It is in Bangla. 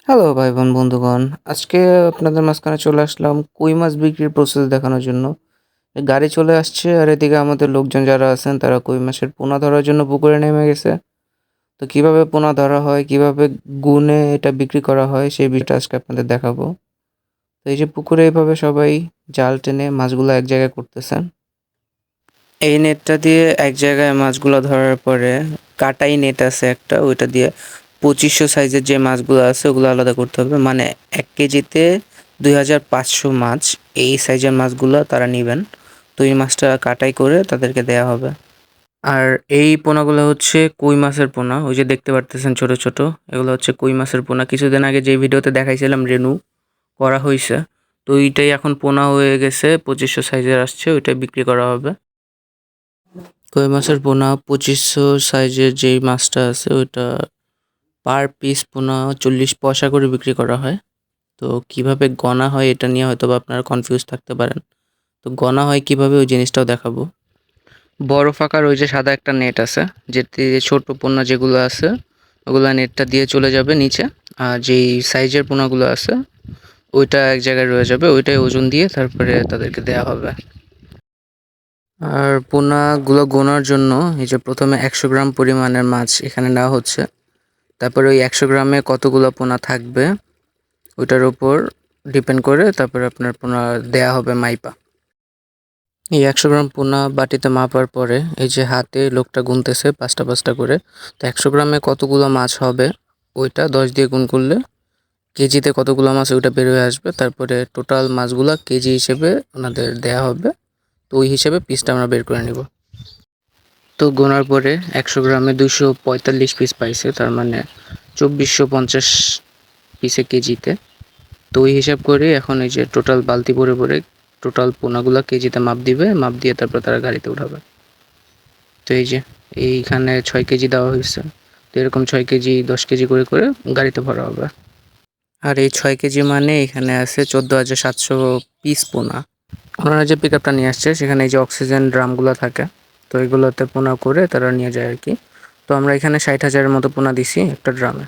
হ্যালো ভাই বোন বন্ধুগণ, আজকে আপনাদের মাঝখানে চলে আসলাম কই মাছ বিক্রির প্রসেস দেখানোর জন্য। গাড়ি চলে আসছে আর এদিকে আমাদের লোকজন যারা আছেন তারা কই মাছের পোনা ধরার জন্য পুকুরে নেমে গেছে। তো কিভাবে পোনা ধরা হয়, কিভাবে গুনে এটা বিক্রি করা হয় সেই বিষয়টা আজকে আপনাদের দেখাবো। তো এই যে পুকুরে এইভাবে সবাই জাল টেনে মাছগুলো এক জায়গায় করতেছেন। এই নেটটা দিয়ে এক জায়গায় মাছগুলো ধরার পরে কাটাই নেট আছে একটা, ওইটা দিয়ে 2500 সাইজের যে মাছগুলো আছে ওগুলো আলাদা করতে হবে। মানে 1 কেজিতে 2500 মাছ, এই সাইজের মাছগুলো তারা নেবেন। তো এই মাছটা কাটাই করে তাদেরকে দেয়া হবে। আর এই পোনাগুলো হচ্ছে কই মাছের পোনা, ওই যে দেখতে পারতেছেন ছোট ছোট, এগুলো হচ্ছে কই মাছের পোনা। কিছুদিন আগে যে ভিডিওতে দেখাইছিলাম রেনু করা হয়েছে, তো ওইটাই এখন পোনা হয়ে গেছে, 2500 সাইজের আসছে, ওইটাই বিক্রি করা হবে। কই মাছের পোনা 2500 সাইজের যেই মাছটা আছে ওইটা পার পিস পোনা 40 পয়সা করে বিক্রি করা হয়। তো কিভাবে গণা হয় এটা নিয়ে হয়তো বা আপনারা কনফিউজ থাকতে পারেন। তো গণা হয় কিভাবে ওই জিনিসটাও দেখাবো। বড় ফাঁকার ওই যে সাদা একটা নেট আছে, যেটি ছোট পোনা যেগুলো আছে ওগুলা নেটটা দিয়ে চলে যাবে নিচে। আর যেই সাইজের পোনাগুলো আছে ওইটা এক জায়গায় রয়ে যাবে, ওইটাই ওজন দিয়ে তারপরে তাদেরকে দেয়া হবে। আর পোনাগুলো গোনার জন্য এই যে প্রথমে 100 গ্রাম পরিমাণের মাছ এখানে নেওয়া হচ্ছে। তারপরে ওই 100 গ্রামে কতগুলো পোনা থাকবে ওইটার উপর ডিপেন্ড করে তারপরে আপনার পোনা দেয়া হবে মাইপা। এই 100 গ্রাম পোনা বাটিতে মাপার পরে এই যে হাতে লোকটা গুনতেছে পাঁচটা পাঁচটা করে। তো 100 গ্রামে কতগুলো মাছ হবে ওইটা 10 দিয়ে গুণ করলে কেজিতে কতগুলো মাছ ওইটা বের হয়ে আসবে। তারপরে টোটাল মাছগুলা কেজি হিসেবে ওনাদের দেয়া হবে। তো ওই হিসেবে পিসটা আমরা বের করে নিব। তো গোনার পরে 100 গ্রামে 245 পিস পাইছে, তার মানে 2450 পিসে কেজিতে। তো ওই হিসাব করে এখন এই যে টোটাল বালতি ভরে ভরে টোটাল পোনাগুলা কেজিতে মাপ দিবে, মাপ দিয়ে তারপর তারা গাড়িতে উঠাবে। তো এই যে এইখানে 6 কেজি দেওয়া হয়েছে। তো এরকম 6 কেজি 10 কেজি করে করে গাড়িতে ভরা হবে। আর এই 6 কেজি মানে এখানে আছে 14,700 পিস পোনা। ওনারা যে পিক আপটা নিয়ে আসছে সেখানে এই যে অক্সিজেন ড্রামগুলো থাকে, তো এগুলোতে পোনা করে তারা নিয়ে যায় আর কি। তো আমরা এখানে 60,000-এর মতো পোনা দিছি একটা ড্রামে।